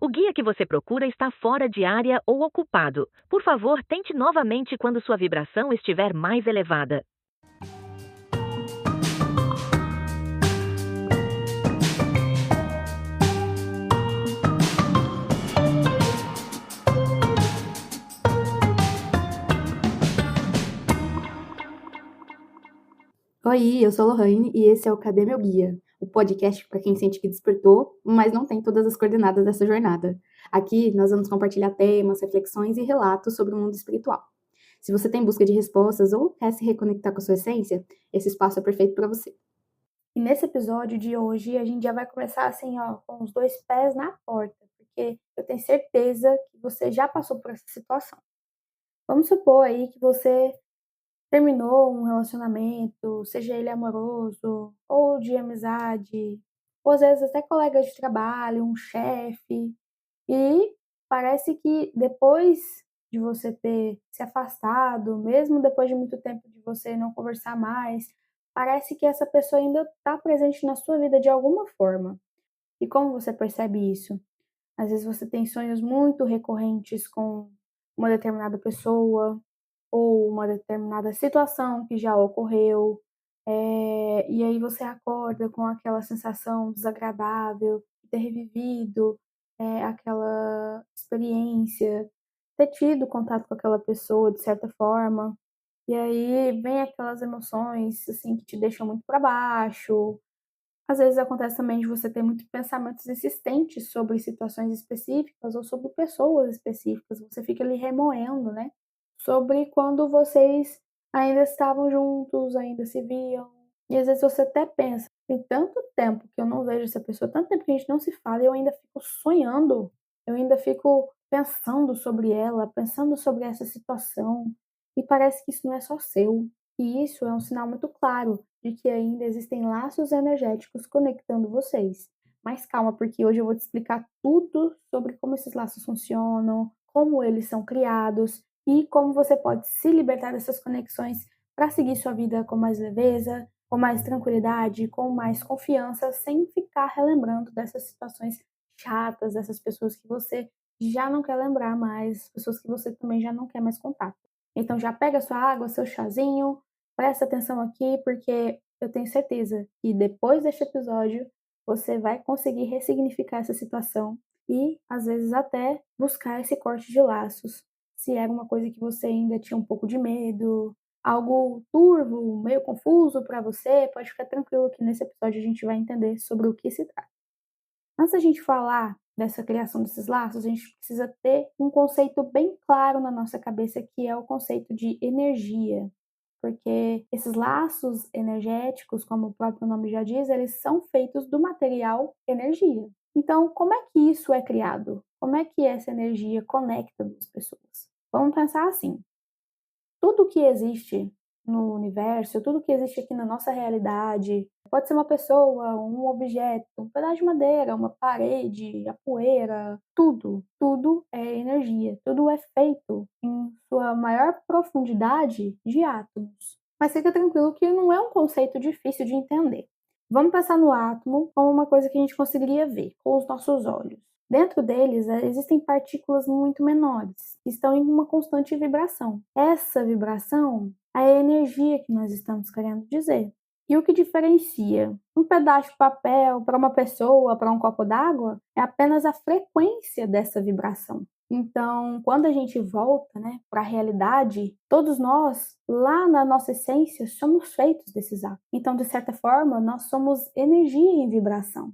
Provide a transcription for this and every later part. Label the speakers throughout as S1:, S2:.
S1: O guia que você procura está fora de área ou ocupado. Por favor, tente novamente quando sua vibração estiver mais elevada.
S2: Oi, eu sou a Lohane e esse é o Cadê Meu Guia? O podcast para quem sente que despertou, mas não tem todas as coordenadas dessa jornada. Aqui nós vamos compartilhar temas, reflexões e relatos sobre o mundo espiritual. Se você tem busca de respostas ou quer se reconectar com a sua essência, esse espaço é perfeito para você. E nesse episódio de hoje a gente já vai começar assim, ó, com os dois pés na porta, porque eu tenho certeza que você já passou por essa situação. Vamos supor aí que você terminou um relacionamento, seja ele amoroso ou de amizade, ou às vezes até colega de trabalho, um chefe, e parece que depois de você ter se afastado, mesmo depois de muito tempo de você não conversar mais, parece que essa pessoa ainda está presente na sua vida de alguma forma. E como você percebe isso? Às vezes você tem sonhos muito recorrentes com uma determinada pessoa, ou uma determinada situação que já ocorreu, e aí você acorda com aquela sensação desagradável de ter revivido, aquela experiência, ter tido contato com aquela pessoa de certa forma, e aí vem aquelas emoções, assim, que te deixam muito para baixo. Às vezes acontece também de você ter muitos pensamentos insistentes sobre situações específicas ou sobre pessoas específicas, você fica ali remoendo, né, sobre quando vocês ainda estavam juntos, ainda se viam. E às vezes você até pensa: "Tem tanto tempo que eu não vejo essa pessoa, tanto tempo que a gente não se fala e eu ainda fico sonhando, eu ainda fico pensando sobre ela, pensando sobre essa situação", e parece que isso não é só seu. E isso é um sinal muito claro de que ainda existem laços energéticos conectando vocês. Mas calma, porque hoje eu vou te explicar tudo sobre como esses laços funcionam, como eles são criados e como você pode se libertar dessas conexões para seguir sua vida com mais leveza, com mais tranquilidade, com mais confiança, sem ficar relembrando dessas situações chatas, dessas pessoas que você já não quer lembrar mais, pessoas que você também já não quer mais contato. Então já pega sua água, seu chazinho, presta atenção aqui, porque eu tenho certeza que depois deste episódio você vai conseguir ressignificar essa situação e, às vezes, até buscar esse corte de laços. Se era uma coisa que você ainda tinha um pouco de medo, algo turvo, meio confuso para você, pode ficar tranquilo que nesse episódio a gente vai entender sobre o que se trata. Antes da gente falar dessa criação desses laços, a gente precisa ter um conceito bem claro na nossa cabeça, que é o conceito de energia. Porque esses laços energéticos, como o próprio nome já diz, eles são feitos do material energia. Então, como é que isso é criado? Como é que essa energia conecta duas pessoas? Vamos pensar assim: tudo que existe no universo, tudo que existe aqui na nossa realidade, pode ser uma pessoa, um objeto, um pedaço de madeira, uma parede, a poeira, tudo é energia, tudo é feito em sua maior profundidade de átomos. Mas fica tranquilo que não é um conceito difícil de entender. Vamos pensar no átomo como uma coisa que a gente conseguiria ver com os nossos olhos. Dentro deles existem partículas muito menores, que estão em uma constante vibração. Essa vibração é a energia que nós estamos querendo dizer. E o que diferencia um pedaço de papel para uma pessoa, para um copo d'água, é apenas a frequência dessa vibração. Então, quando a gente volta, né, para a realidade, todos nós, lá na nossa essência, somos feitos desses átomos. Então, de certa forma, nós somos energia em vibração.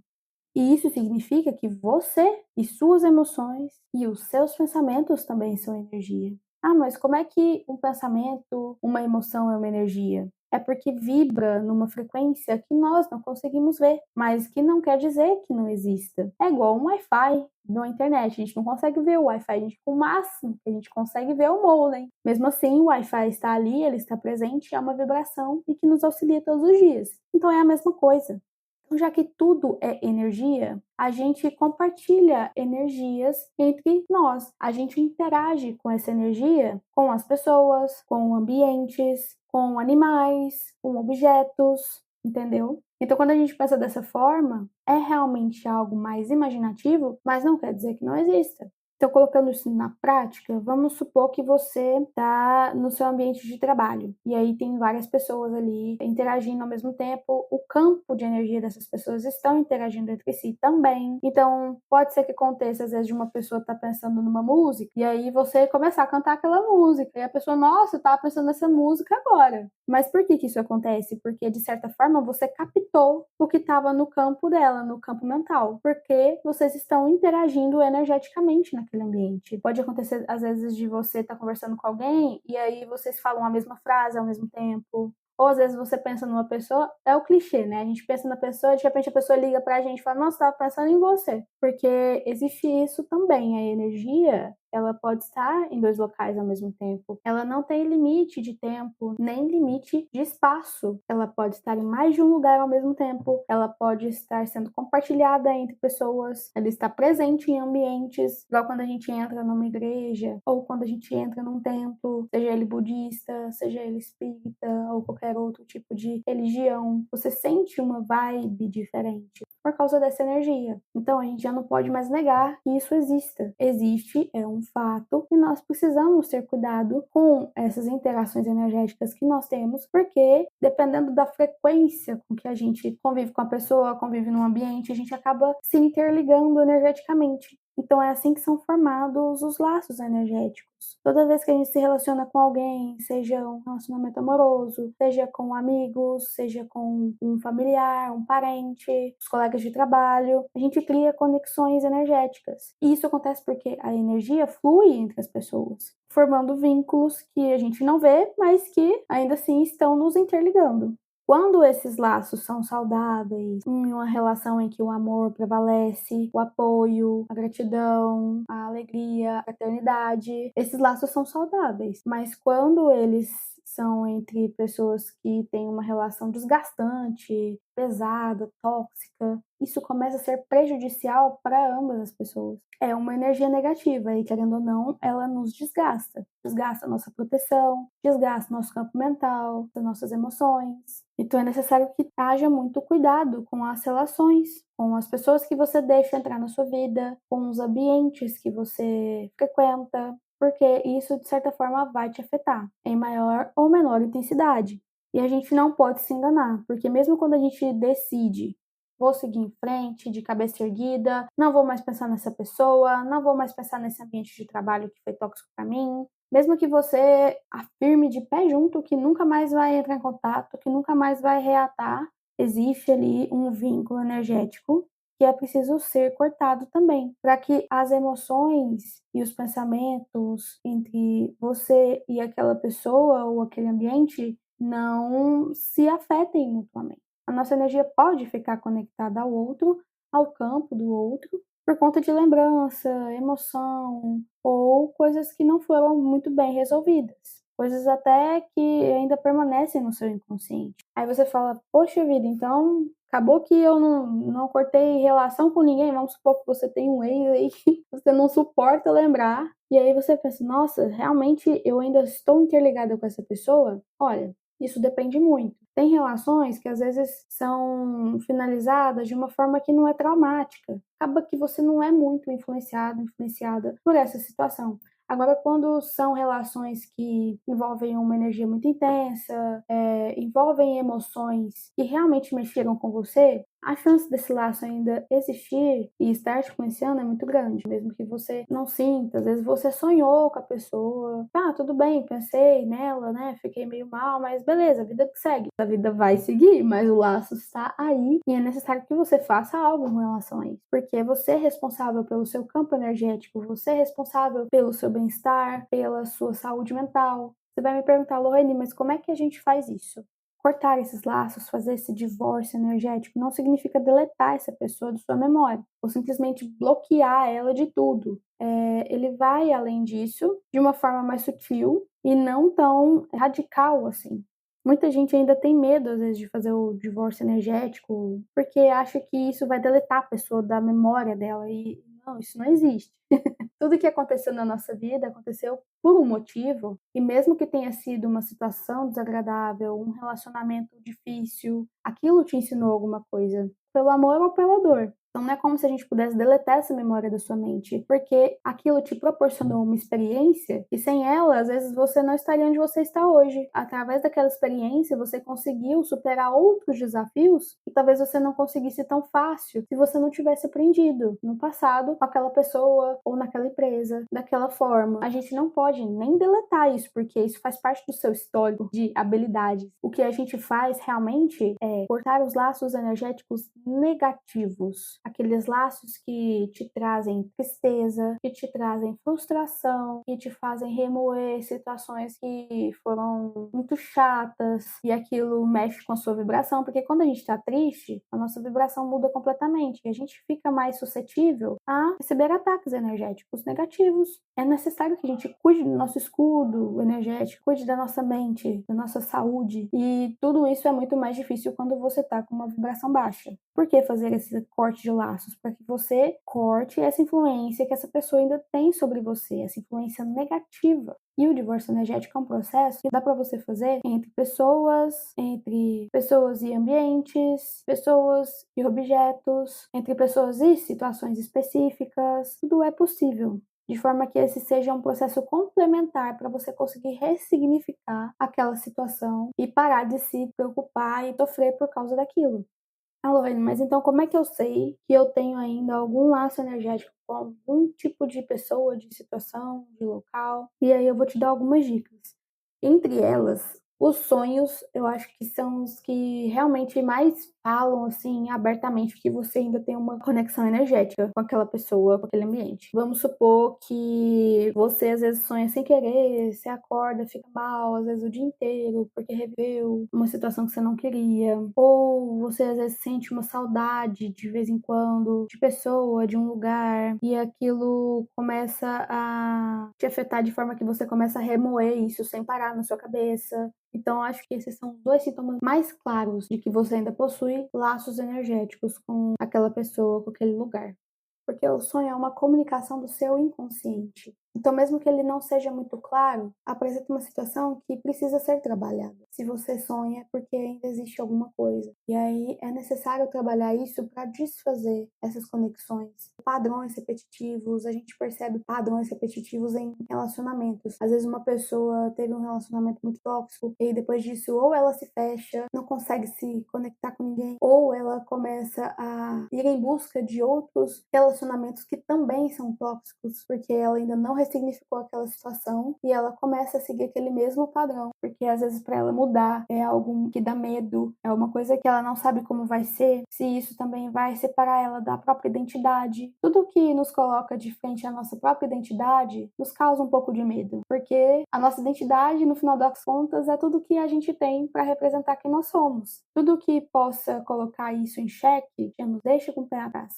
S2: E isso significa que você e suas emoções e os seus pensamentos também são energia. Ah, mas como é que um pensamento, uma emoção é uma energia? É porque vibra numa frequência que nós não conseguimos ver, mas que não quer dizer que não exista. É igual um Wi-Fi na internet, a gente não consegue ver o Wi-Fi, o máximo que a gente consegue ver é o modem. Mesmo assim, o Wi-Fi está ali, ele está presente, é uma vibração e que nos auxilia todos os dias. Então é a mesma coisa. Então, já que tudo é energia, a gente compartilha energias entre nós. A gente interage com essa energia com as pessoas, com ambientes, com animais, com objetos. entendeu? Então, quando a gente pensa dessa forma, é realmente algo mais imaginativo, mas não quer dizer que não exista. Então, colocando isso na prática, vamos supor que você está no seu ambiente de trabalho e aí tem várias pessoas ali interagindo ao mesmo tempo. O campo de energia dessas pessoas estão interagindo entre si também. Então, pode ser que aconteça, às vezes, de uma pessoa estar pensando numa música e aí você começar a cantar aquela música e a pessoa, nossa, eu estava pensando nessa música agora. Mas por que isso acontece? Porque, de certa forma, você captou o que estava no campo dela, no campo mental, porque vocês estão interagindo energeticamente naquele ambiente. Pode acontecer, às vezes, de você estar conversando com alguém e aí vocês falam a mesma frase ao mesmo tempo. Ou às vezes você pensa numa pessoa, é o clichê, né? A gente pensa na pessoa e de repente a pessoa liga pra gente e fala, nossa, tava pensando em você. Porque existe isso também, a energia, ela pode estar em 2 locais ao mesmo tempo. Ela não tem limite de tempo, nem limite de espaço. Ela pode estar em mais de um lugar ao mesmo tempo. Ela pode estar sendo compartilhada entre pessoas. Ela está presente em ambientes, igual quando a gente entra numa igreja, ou quando a gente entra num templo, seja ele budista, seja ele espírita, ou qualquer outro tipo de religião. Você sente uma vibe diferente por causa dessa energia. Então, a gente já não pode mais negar que isso exista. Existe, é um fato, e nós precisamos ter cuidado com essas interações energéticas que nós temos, porque dependendo da frequência com que a gente convive com a pessoa, convive no ambiente, a gente acaba se interligando energeticamente. Então, é assim que são formados os laços energéticos. Toda vez que a gente se relaciona com alguém, seja um relacionamento amoroso, seja com amigos, seja com um familiar, um parente, os colegas de trabalho, a gente cria conexões energéticas. E isso acontece porque a energia flui entre as pessoas, formando vínculos que a gente não vê, mas que ainda assim estão nos interligando. Quando esses laços são saudáveis, em uma relação em que o amor prevalece, o apoio, a gratidão, a alegria, a fraternidade, esses laços são saudáveis. Mas quando eles são entre pessoas que têm uma relação desgastante, pesada, tóxica, isso começa a ser prejudicial para ambas as pessoas. É uma energia negativa e, querendo ou não, ela nos desgasta. Desgasta a nossa proteção, desgasta nosso campo mental, as nossas emoções. Então é necessário que haja muito cuidado com as relações, com as pessoas que você deixa entrar na sua vida, com os ambientes que você frequenta, porque isso, de certa forma, vai te afetar em maior ou menor intensidade. E a gente não pode se enganar, porque mesmo quando a gente decide, vou seguir em frente, de cabeça erguida, não vou mais pensar nessa pessoa, não vou mais pensar nesse ambiente de trabalho que foi tóxico para mim, mesmo que você afirme de pé junto que nunca mais vai entrar em contato, que nunca mais vai reatar, existe ali um vínculo energético que é preciso ser cortado também, para que as emoções e os pensamentos entre você e aquela pessoa ou aquele ambiente não se afetem mutuamente. A nossa energia pode ficar conectada ao outro, ao campo do outro, por conta de lembrança, emoção ou coisas que não foram muito bem resolvidas. Coisas até que ainda permanecem no seu inconsciente. Aí você fala, poxa vida, então acabou que eu não cortei relação com ninguém. Vamos supor que você tem um ex aí que você não suporta lembrar. E aí você pensa, nossa, realmente eu ainda estou interligada com essa pessoa? Olha, isso depende muito. Tem relações que às vezes são finalizadas de uma forma que não é traumática. Acaba que você não é muito influenciada por essa situação. Agora, quando são relações que envolvem uma energia muito intensa, envolvem emoções que realmente mexeram com você, a chance desse laço ainda existir e estar te influenciando é muito grande, mesmo que você não sinta. Às vezes você sonhou com a pessoa, tá, tudo bem, pensei nela, né, fiquei meio mal, mas beleza, a vida que segue. A vida vai seguir, mas o laço está aí e é necessário que você faça algo em relação a isso, porque você é responsável pelo seu campo energético, você é responsável pelo seu bem-estar, pela sua saúde mental. Você vai me perguntar, Lorraine, mas como é que a gente faz isso? Cortar esses laços, fazer esse divórcio energético, não significa deletar essa pessoa de sua memória, ou simplesmente bloquear ela de tudo. Ele vai além disso, de uma forma mais sutil e não tão radical assim. Muita gente ainda tem medo, às vezes, de fazer o divórcio energético, porque acha que isso vai deletar a pessoa da memória dela, e não, isso não existe. Tudo que aconteceu na nossa vida aconteceu por um motivo, e mesmo que tenha sido uma situação desagradável, um relacionamento difícil, aquilo te ensinou alguma coisa, pelo amor ou pela dor. Então não é como se a gente pudesse deletar essa memória da sua mente, porque aquilo te proporcionou uma experiência e sem ela, às vezes você não estaria onde você está hoje. Através daquela experiência, você conseguiu superar outros desafios que talvez você não conseguisse tão fácil se você não tivesse aprendido no passado com aquela pessoa ou naquela empresa, daquela forma. A gente não pode nem deletar isso, porque isso faz parte do seu histórico de habilidades. O que a gente faz realmente é cortar os laços energéticos negativos, aqueles laços que te trazem tristeza, que te trazem frustração, que te fazem remoer situações que foram muito chatas e aquilo mexe com a sua vibração, porque quando a gente está triste, a nossa vibração muda completamente e a gente fica mais suscetível a receber ataques energéticos negativos. É necessário que a gente cuide do nosso escudo energético, cuide da nossa mente, da nossa saúde, e tudo isso é muito mais difícil quando você está com uma vibração baixa. Por que fazer esse corte de laços? Para que você corte essa influência que essa pessoa ainda tem sobre você, essa influência negativa. E o divórcio energético é um processo que dá para você fazer entre pessoas e ambientes, pessoas e objetos, entre pessoas e situações específicas. Tudo é possível, de forma que esse seja um processo complementar para você conseguir ressignificar aquela situação e parar de se preocupar e sofrer por causa daquilo. Aloine, mas então como é que eu sei que eu tenho ainda algum laço energético com algum tipo de pessoa, de situação, de local? E aí eu vou te dar algumas dicas. Entre elas, os sonhos, eu acho que são os que realmente mais falam, assim, abertamente que você ainda tem uma conexão energética com aquela pessoa, com aquele ambiente. Vamos supor que você às vezes sonha sem querer, você acorda, fica mal, às vezes o dia inteiro, porque reviveu uma situação que você não queria. Ou você às vezes sente uma saudade de vez em quando, de pessoa, de um lugar, e aquilo começa a te afetar de forma que você começa a remoer isso sem parar na sua cabeça. Então, acho que esses são os 2 sintomas mais claros de que você ainda possui laços energéticos com aquela pessoa, com aquele lugar. Porque o sonho é uma comunicação do seu inconsciente. Então, mesmo que ele não seja muito claro, apresenta uma situação que precisa ser trabalhada. Se você sonha, é porque ainda existe alguma coisa. E aí é necessário trabalhar isso para desfazer essas conexões. Padrões repetitivos, a gente percebe padrões repetitivos em relacionamentos. Às vezes uma pessoa teve um relacionamento muito tóxico e depois disso ou ela se fecha, não consegue se conectar com ninguém, ou ela começa a ir em busca de outros relacionamentos que também são tóxicos, porque ela ainda não ressignificou aquela situação e ela começa a seguir aquele mesmo padrão, porque às vezes para ela mudar é algo que dá medo, é uma coisa que ela não sabe como vai ser, se isso também vai separar ela da própria identidade. Tudo que nos coloca de frente à nossa própria identidade nos causa um pouco de medo, porque a nossa identidade, no final das contas, é tudo que a gente tem para representar quem nós somos. Tudo que possa colocar isso em xeque já nos deixa com o pé atrás.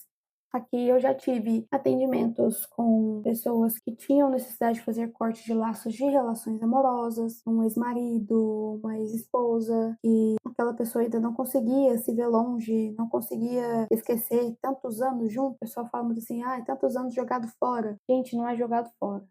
S2: Aqui eu já tive atendimentos com pessoas que tinham necessidade de fazer corte de laços de relações amorosas, um ex-marido, uma ex-esposa, e aquela pessoa ainda não conseguia se ver longe, não conseguia esquecer tantos anos juntos. O pessoal fala muito assim, tantos anos jogado fora. Gente, não é jogado fora.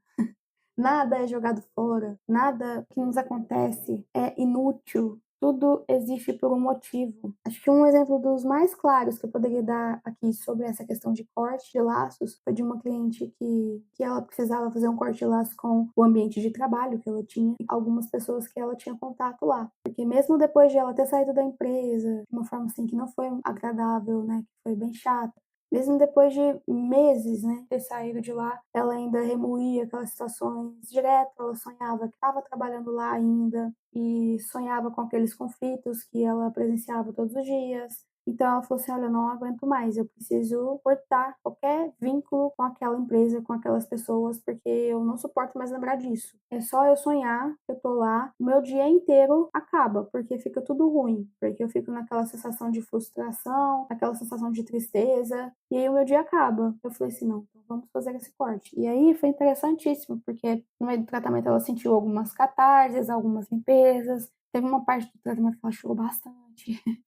S2: Nada é jogado fora, nada que nos acontece é inútil. Tudo existe por um motivo. Acho que um exemplo dos mais claros que eu poderia dar aqui sobre essa questão de corte de laços foi de uma cliente que ela precisava fazer um corte de laços com o ambiente de trabalho que ela tinha, e algumas pessoas que ela tinha contato lá. Porque mesmo depois de ela ter saído da empresa, de uma forma assim que não foi agradável, né, que foi bem chata, mesmo depois de meses, né, ter saído de lá, ela ainda remoía aquelas situações direto, ela sonhava que estava trabalhando lá ainda e sonhava com aqueles conflitos que ela presenciava todos os dias. Então ela falou assim, olha, eu não aguento mais, eu preciso cortar qualquer vínculo com aquela empresa, com aquelas pessoas, porque eu não suporto mais lembrar disso. É só eu sonhar que eu tô lá, o meu dia inteiro acaba, porque fica tudo ruim, porque eu fico naquela sensação de frustração, aquela sensação de tristeza, e aí o meu dia acaba. Eu falei assim, não, então vamos fazer esse corte. E aí foi interessantíssimo, porque no meio do tratamento ela sentiu algumas catarses, algumas limpezas, teve uma parte do tratamento que ela chorou bastante.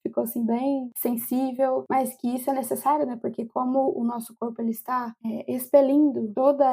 S2: ficou assim bem sensível, mas que isso é necessário, né? Porque como o nosso corpo ele está expelindo todo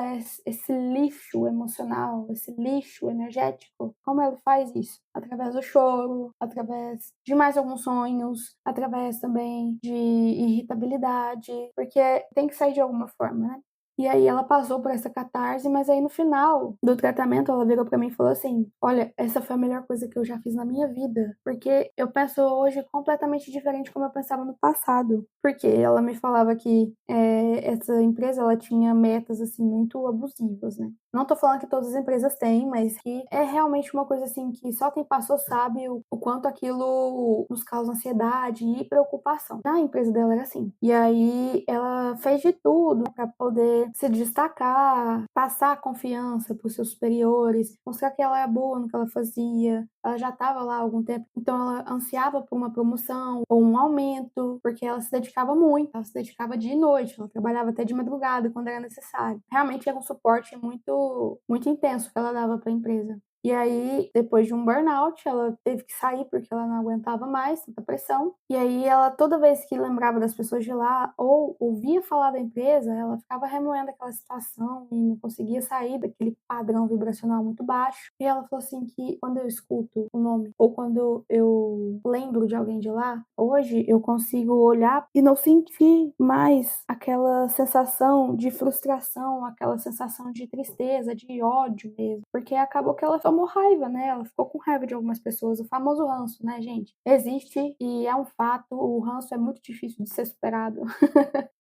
S2: esse lixo emocional, esse lixo energético, como ele faz isso? Através do choro, através de mais alguns sonhos, através também de irritabilidade, porque tem que sair de alguma forma, né? E aí ela passou por essa catarse, mas aí no final do tratamento ela virou pra mim e falou assim: "Olha, essa foi a melhor coisa que eu já fiz na minha vida, porque eu penso hoje completamente diferente como eu pensava no passado". Porque ela me falava que essa empresa ela tinha metas assim muito abusivas, né? Não tô falando que todas as empresas têm, mas que é realmente uma coisa assim que só quem passou sabe o quanto aquilo nos causa ansiedade e preocupação. Na empresa dela era assim. E aí ela fez de tudo para poder se destacar, passar confiança para os seus superiores, mostrar que ela é boa no que ela fazia. Ela já estava lá há algum tempo, então ela ansiava por uma promoção ou um aumento, porque ela se dedicava muito, ela se dedicava dia e noite, ela trabalhava até de madrugada quando era necessário. Realmente era um suporte muito intenso que ela dava para a empresa. E aí, depois de um burnout, ela teve que sair porque ela não aguentava mais tanta pressão. E aí, ela toda vez que lembrava das pessoas de lá ou ouvia falar da empresa, ela ficava remoendo aquela situação e não conseguia sair daquele padrão vibracional muito baixo. E ela falou assim que quando eu escuto o nome ou quando eu lembro de alguém de lá, hoje eu consigo olhar e não sentir mais aquela sensação de frustração, aquela sensação de tristeza, de ódio mesmo. Porque acabou que ela tomou raiva, né? Ela ficou com raiva de algumas pessoas. O famoso ranço, né, gente? Existe e é um fato. O ranço é muito difícil de ser superado.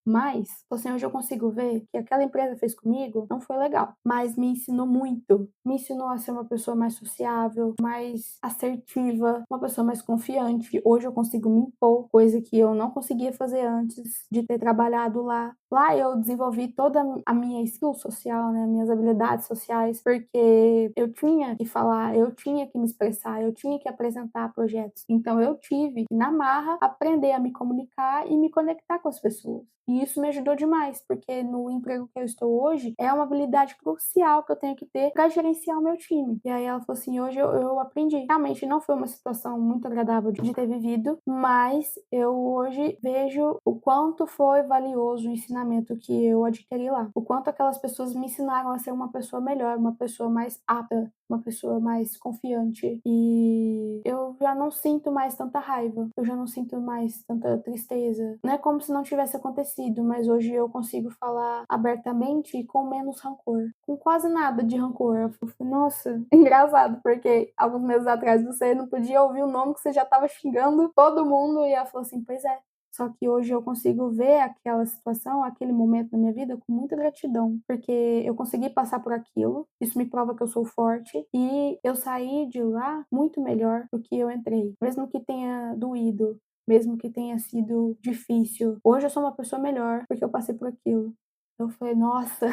S2: Mas, assim, hoje eu consigo ver que aquela empresa fez comigo não foi legal, mas me ensinou muito. Me ensinou a ser uma pessoa mais sociável, mais assertiva, uma pessoa mais confiante. Hoje eu consigo me impor, coisa que eu não conseguia fazer antes de ter trabalhado lá. Lá eu desenvolvi toda a minha skill social, né, minhas habilidades sociais, porque eu tinha que falar, eu tinha que me expressar, eu tinha que apresentar projetos. Então eu tive que, na marra, aprender a me comunicar e me conectar com as pessoas. E isso me ajudou demais, porque no emprego que eu estou hoje, é uma habilidade crucial que eu tenho que ter para gerenciar o meu time. E aí ela falou assim, hoje eu aprendi. Realmente não foi uma situação muito agradável de ter vivido, mas eu hoje vejo o quanto foi valioso o ensinamento que eu adquiri lá. O quanto aquelas pessoas me ensinaram a ser uma pessoa melhor, uma pessoa mais apta, uma pessoa mais confiante. E eu já não sinto mais tanta raiva, eu já não sinto mais tanta tristeza. Não é como se não tivesse acontecido, mas hoje eu consigo falar abertamente e com menos rancor. Com quase nada de rancor. Eu falei, nossa, engraçado, porque alguns meses atrás você não podia ouvir o nome que você já tava xingando todo mundo. E ela falou assim, pois é. Só que hoje eu consigo ver aquela situação, aquele momento da minha vida com muita gratidão, porque eu consegui passar por aquilo, isso me prova que eu sou forte e eu saí de lá muito melhor do que eu entrei, mesmo que tenha doído, mesmo que tenha sido difícil. Hoje eu sou uma pessoa melhor porque eu passei por aquilo. Eu falei, nossa,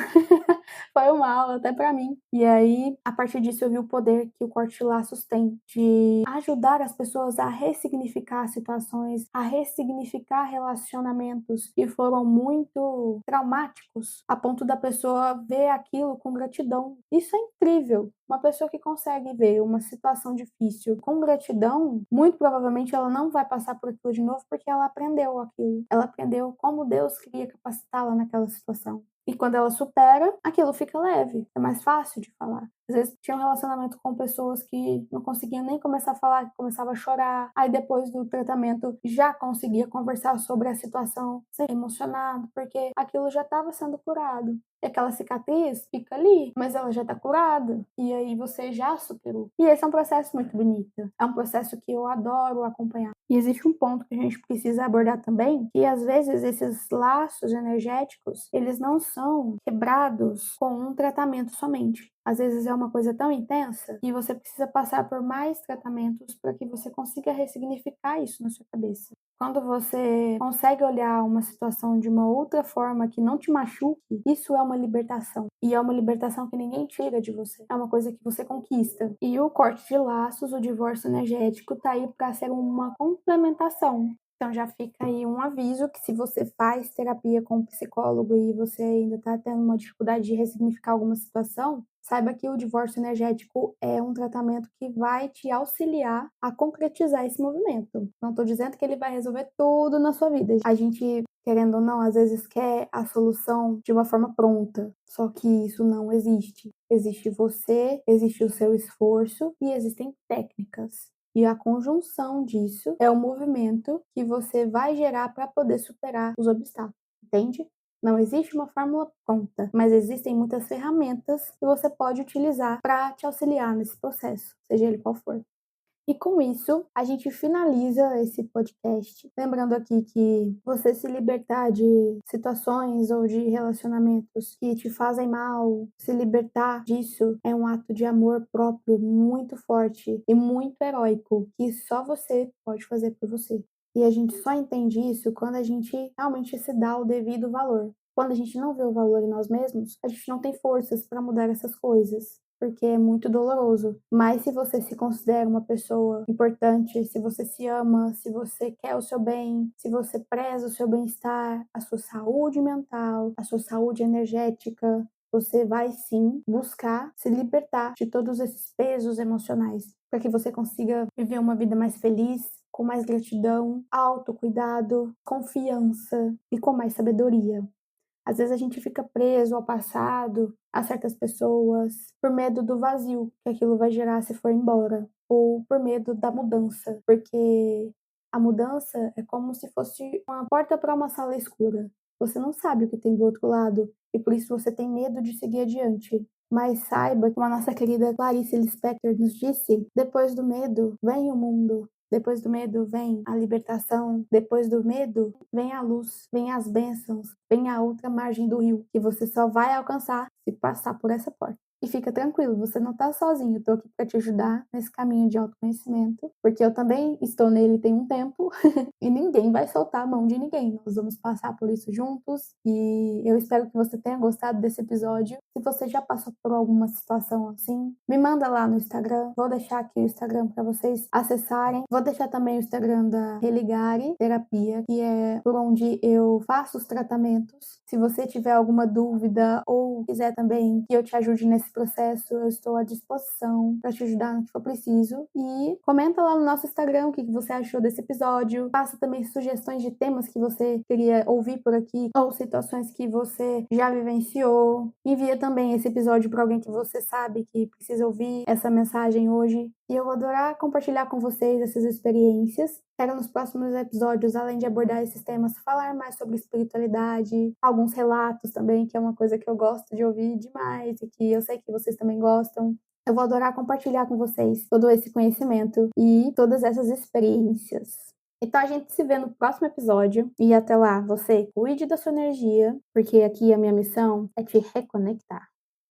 S2: foi uma aula até pra mim. E aí, a partir disso, eu vi o poder que o corte de laços tem de ajudar as pessoas a ressignificar situações, a ressignificar relacionamentos que foram muito traumáticos, a ponto da pessoa ver aquilo com gratidão. Isso é incrível. Uma pessoa que consegue ver uma situação difícil com gratidão, muito provavelmente ela não vai passar por aquilo de novo porque ela aprendeu aquilo. Ela aprendeu como Deus queria capacitá-la naquela situação. E quando ela supera, aquilo fica leve, é mais fácil de falar. Às vezes tinha um relacionamento com pessoas que não conseguiam nem começar a falar, que começava a chorar. Aí depois do tratamento já conseguia conversar sobre a situação sem emocionado, porque aquilo já estava sendo curado. E aquela cicatriz fica ali, mas ela já está curada. E aí você já superou. E esse é um processo muito bonito. É um processo que eu adoro acompanhar. E existe um ponto que a gente precisa abordar também, que às vezes esses laços energéticos, eles não são quebrados com um tratamento somente. Às vezes é uma coisa tão intensa que você precisa passar por mais tratamentos para que você consiga ressignificar isso na sua cabeça. Quando você consegue olhar uma situação de uma outra forma que não te machuque, isso é uma libertação. E é uma libertação que ninguém tira de você. É uma coisa que você conquista. E o corte de laços, o divórcio energético, tá aí para ser uma complementação Então já fica aí um aviso que se você faz terapia com um psicólogo e você ainda está tendo uma dificuldade de ressignificar alguma situação, saiba que o divórcio energético é um tratamento que vai te auxiliar a concretizar esse movimento. Não estou dizendo que ele vai resolver tudo na sua vida. A gente, querendo ou não, às vezes quer a solução de uma forma pronta, só que isso não existe. Existe você, existe o seu esforço e existem técnicas. E a conjunção disso é o movimento que você vai gerar para poder superar os obstáculos, entende? Não existe uma fórmula pronta, mas existem muitas ferramentas que você pode utilizar para te auxiliar nesse processo, seja ele qual for. E com isso, a gente finaliza esse podcast. Lembrando aqui que você se libertar de situações ou de relacionamentos que te fazem mal, se libertar disso é um ato de amor próprio muito forte e muito heróico que só você pode fazer por você. E a gente só entende isso quando a gente realmente se dá o devido valor. Quando a gente não vê o valor em nós mesmos, a gente não tem forças para mudar essas coisas, porque é muito doloroso. Mas se você se considera uma pessoa importante, se você se ama, se você quer o seu bem, se você preza o seu bem-estar, a sua saúde mental, a sua saúde energética, você vai sim buscar se libertar de todos esses pesos emocionais, para que você consiga viver uma vida mais feliz, com mais gratidão, autocuidado, confiança e com mais sabedoria. Às vezes a gente fica preso ao passado, a certas pessoas, por medo do vazio que aquilo vai gerar se for embora, ou por medo da mudança, porque a mudança é como se fosse uma porta para uma sala escura. Você não sabe o que tem do outro lado e por isso você tem medo de seguir adiante. Mas saiba, como a nossa querida Clarice Lispector nos disse, depois do medo vem o mundo. Depois do medo vem a libertação, depois do medo vem a luz, vem as bênçãos, vem a outra margem do rio, que você só vai alcançar se passar por essa porta. E fica tranquilo, você não tá sozinho, eu tô aqui para te ajudar nesse caminho de autoconhecimento, porque eu também estou nele tem um tempo e ninguém vai soltar a mão de ninguém. Nós vamos passar por isso juntos e eu espero que você tenha gostado desse episódio. Se você já passou por alguma situação assim, me manda lá no Instagram. Vou deixar aqui o Instagram para vocês acessarem. Vou deixar também o Instagram da Religare Terapia, que é por onde eu faço os tratamentos. Se você tiver alguma dúvida ou quiser também que eu te ajude nesse processo, eu estou à disposição para te ajudar no que for preciso. E comenta lá no nosso Instagram o que você achou desse episódio. Faça também sugestões de temas que você queria ouvir por aqui ou situações que você já vivenciou. Envia também esse episódio para alguém que você sabe que precisa ouvir essa mensagem hoje. E eu vou adorar compartilhar com vocês essas experiências. Quero nos próximos episódios, além de abordar esses temas, falar mais sobre espiritualidade, alguns relatos também, que é uma coisa que eu gosto de ouvir demais e que eu sei que vocês também gostam. Eu vou adorar compartilhar com vocês todo esse conhecimento e todas essas experiências. Então a gente se vê no próximo episódio e até lá, você cuide da sua energia, porque aqui a minha missão é te reconectar.